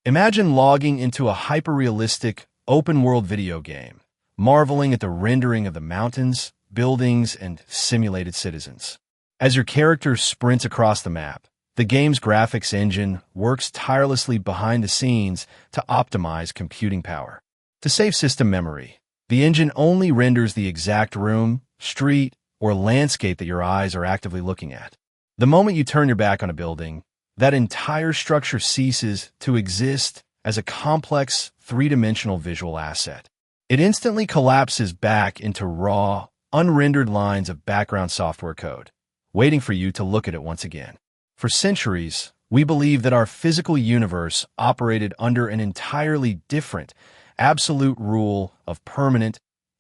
Imagine logging into a hyper-realistic, open-world video game, marveling at the rendering of the mountains, buildings, and simulated citizens. As your character sprints across the map, the game's graphics engine works tirelessly behind the scenes to optimize computing power. To save system memory, the engine only renders the exact room, street, or landscape that your eyes are actively looking at. The moment you turn your back on a building, that entire structure ceases to exist as a complex, three-dimensional visual asset. It instantly collapses back into raw, unrendered lines of background software code, waiting for you to look at it once again. For centuries, we believe that our physical universe operated under an entirely different, absolute rule of permanent,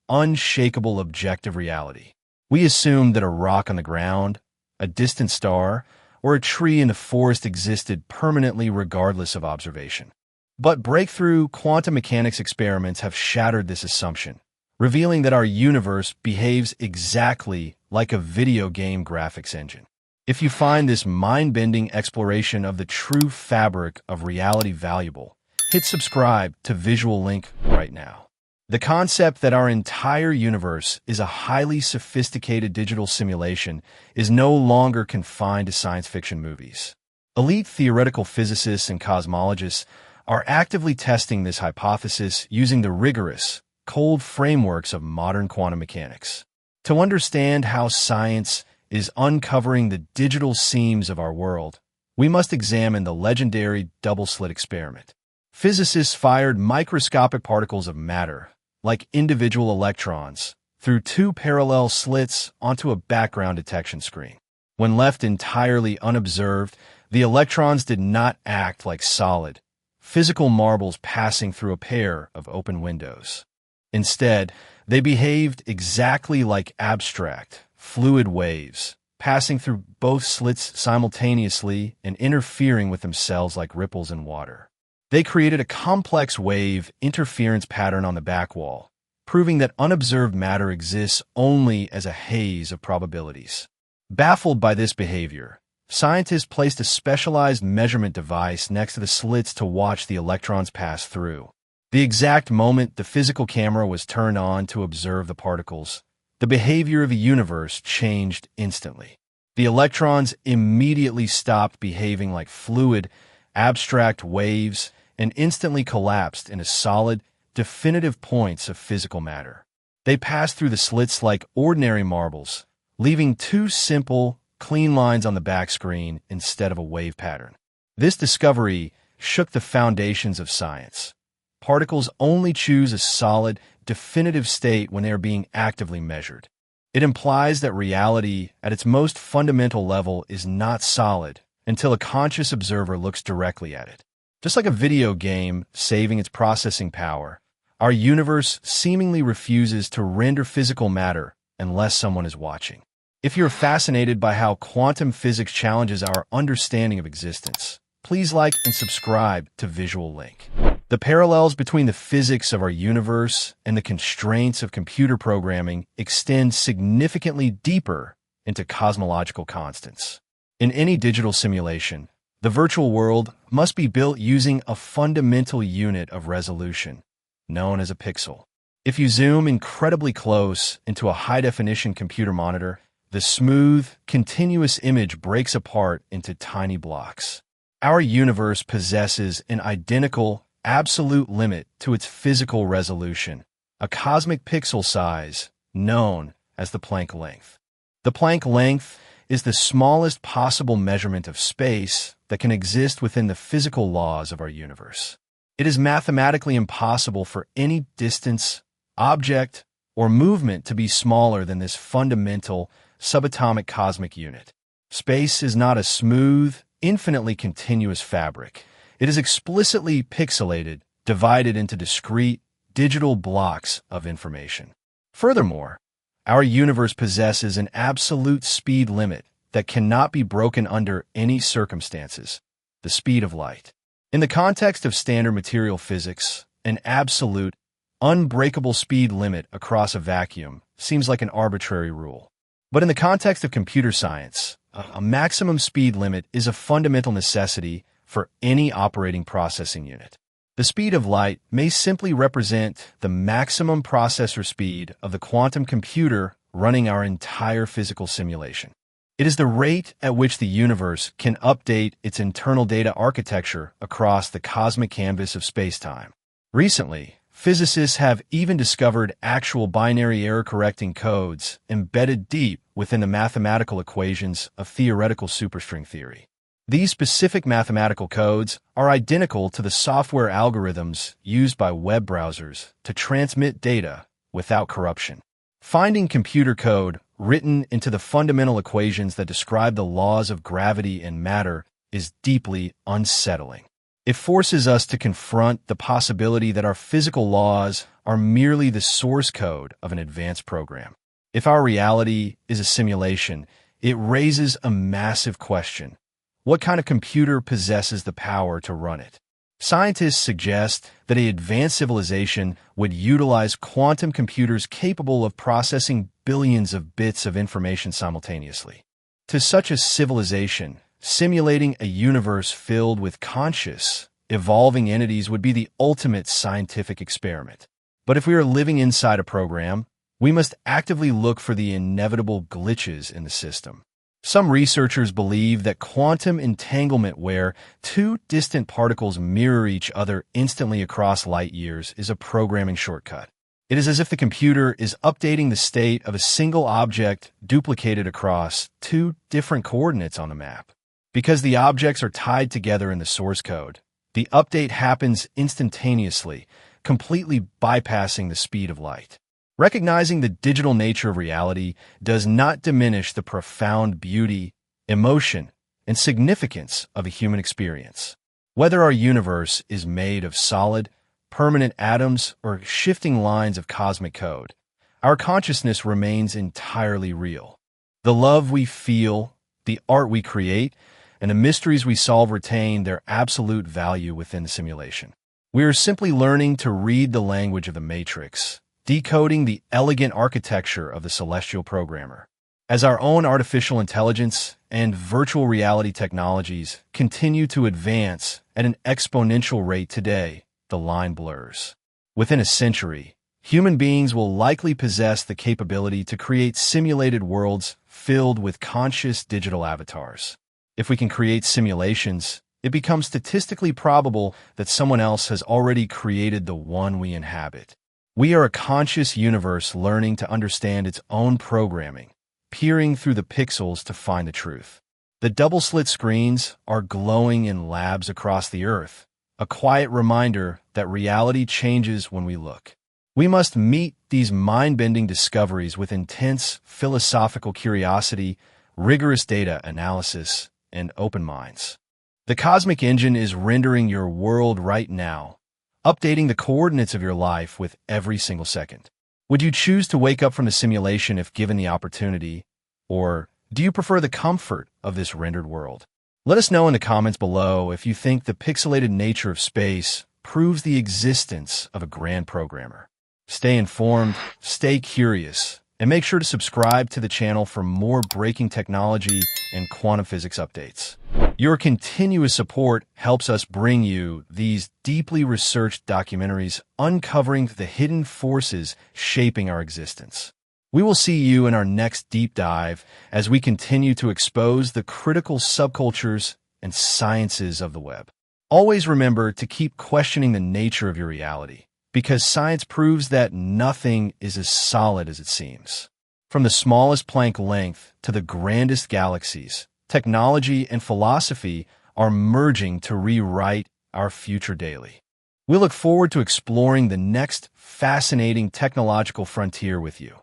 unshakable objective reality. We assumed that a rock on the ground, a distant star, or a tree in the forest existed permanently regardless of observation. But breakthrough quantum mechanics experiments have shattered this assumption, revealing that our universe behaves exactly like a video game graphics engine. If you find this mind-bending exploration of the true fabric of reality valuable, hit subscribe to Visual Link right now. The concept that our entire universe is a highly sophisticated digital simulation is no longer confined to science fiction movies. Elite theoretical physicists and cosmologists are actively testing this hypothesis using the rigorous, cold frameworks of modern quantum mechanics. To understand how science is uncovering the digital seams of our world, we must examine the legendary double-slit experiment. Physicists fired microscopic particles of matter, like individual electrons, through two parallel slits onto a background detection screen. When left entirely unobserved, the electrons did not act like solid, physical marbles passing through a pair of open windows. Instead, they behaved exactly like abstract, fluid waves, passing through both slits simultaneously and interfering with themselves like ripples in water. They created a complex wave interference pattern on the back wall, proving that unobserved matter exists only as a haze of probabilities. Baffled by this behavior, scientists placed a specialized measurement device next to the slits to watch the electrons pass through. The exact moment the physical camera was turned on to observe the particles, the behavior of the universe changed instantly. The electrons immediately stopped behaving like fluid, abstract waves and instantly collapsed into solid, definitive points of physical matter. They passed through the slits like ordinary marbles, leaving two simple, clean lines on the back screen instead of a wave pattern. This discovery shook the foundations of science. Particles only choose a solid, definitive state when they are being actively measured. It implies that reality, at its most fundamental level, is not solid until a conscious observer looks directly at it. Just like a video game saving its processing power, our universe seemingly refuses to render physical matter unless someone is watching. If you're fascinated by how quantum physics challenges our understanding of existence, please like and subscribe to Visual Link. The parallels between the physics of our universe and the constraints of computer programming extend significantly deeper into cosmological constants. In any digital simulation, the virtual world must be built using a fundamental unit of resolution, known as a pixel. If you zoom incredibly close into a high-definition computer monitor, the smooth, continuous image breaks apart into tiny blocks. Our universe possesses an identical, absolute limit to its physical resolution, a cosmic pixel size known as the Planck length. The Planck length is the smallest possible measurement of space that can exist within the physical laws of our universe. It is mathematically impossible for any distance, object, or movement to be smaller than this fundamental, subatomic cosmic unit. Space is not a smooth, infinitely continuous fabric. It is explicitly pixelated, divided into discrete, digital blocks of information. Furthermore, our universe possesses an absolute speed limit that cannot be broken under any circumstances, the speed of light. In the context of standard material physics, an absolute, unbreakable speed limit across a vacuum seems like an arbitrary rule. But in the context of computer science, a maximum speed limit is a fundamental necessity for any operating processing unit. The speed of light may simply represent the maximum processor speed of the quantum computer running our entire physical simulation. It is the rate at which the universe can update its internal data architecture across the cosmic canvas of spacetime. Recently, physicists have even discovered actual binary error-correcting codes embedded deep within the mathematical equations of theoretical superstring theory. These specific mathematical codes are identical to the software algorithms used by web browsers to transmit data without corruption. Finding computer code written into the fundamental equations that describe the laws of gravity and matter is deeply unsettling. It forces us to confront the possibility that our physical laws are merely the source code of an advanced program. If our reality is a simulation, it raises a massive question. What kind of computer possesses the power to run it? Scientists suggest that an advanced civilization would utilize quantum computers capable of processing billions of bits of information simultaneously. To such a civilization, simulating a universe filled with conscious, evolving entities would be the ultimate scientific experiment. But if we are living inside a program, we must actively look for the inevitable glitches in the system. Some researchers believe that quantum entanglement, where two distant particles mirror each other instantly across light years, is a programming shortcut. It is as if the computer is updating the state of a single object duplicated across two different coordinates on the map. Because the objects are tied together in the source code, the update happens instantaneously, completely bypassing the speed of light. Recognizing the digital nature of reality does not diminish the profound beauty, emotion, and significance of a human experience. Whether our universe is made of solid, permanent atoms or shifting lines of cosmic code, our consciousness remains entirely real. The love we feel, the art we create, and the mysteries we solve retain their absolute value within the simulation. We are simply learning to read the language of the Matrix, decoding the elegant architecture of the celestial programmer. As our own artificial intelligence and virtual reality technologies continue to advance at an exponential rate today, the line blurs. Within a century, human beings will likely possess the capability to create simulated worlds filled with conscious digital avatars. If we can create simulations, it becomes statistically probable that someone else has already created the one we inhabit. We are a conscious universe learning to understand its own programming, peering through the pixels to find the truth. The double-slit screens are glowing in labs across the Earth, a quiet reminder that reality changes when we look. We must meet these mind-bending discoveries with intense philosophical curiosity, rigorous data analysis, and open minds. The cosmic engine is rendering your world right now, updating the coordinates of your life with every single second. Would you choose to wake up from the simulation if given the opportunity, or do you prefer the comfort of this rendered world? Let us know in the comments below if you think the pixelated nature of space proves the existence of a grand programmer. Stay informed, stay curious, and make sure to subscribe to the channel for more breaking technology and quantum physics updates. Your continuous support helps us bring you these deeply researched documentaries uncovering the hidden forces shaping our existence. We will see you in our next deep dive as we continue to expose the critical subcultures and sciences of the web. Always remember to keep questioning the nature of your reality, because science proves that nothing is as solid as it seems. From the smallest Planck length to the grandest galaxies, technology and philosophy are merging to rewrite our future daily. We look forward to exploring the next fascinating technological frontier with you,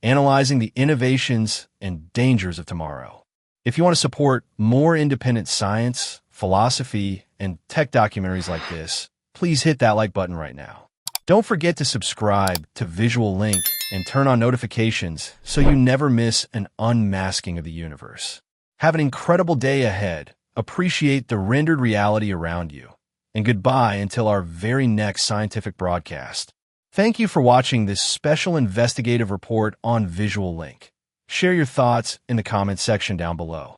analyzing the innovations and dangers of tomorrow. If you want to support more independent science, philosophy, and tech documentaries like this, please hit that like button right now. Don't forget to subscribe to Visual Link and turn on notifications so you never miss an unmasking of the universe. Have an incredible day ahead. Appreciate the rendered reality around you. And goodbye until our very next scientific broadcast. Thank you for watching this special investigative report on Visual Link. Share your thoughts in the comments section down below.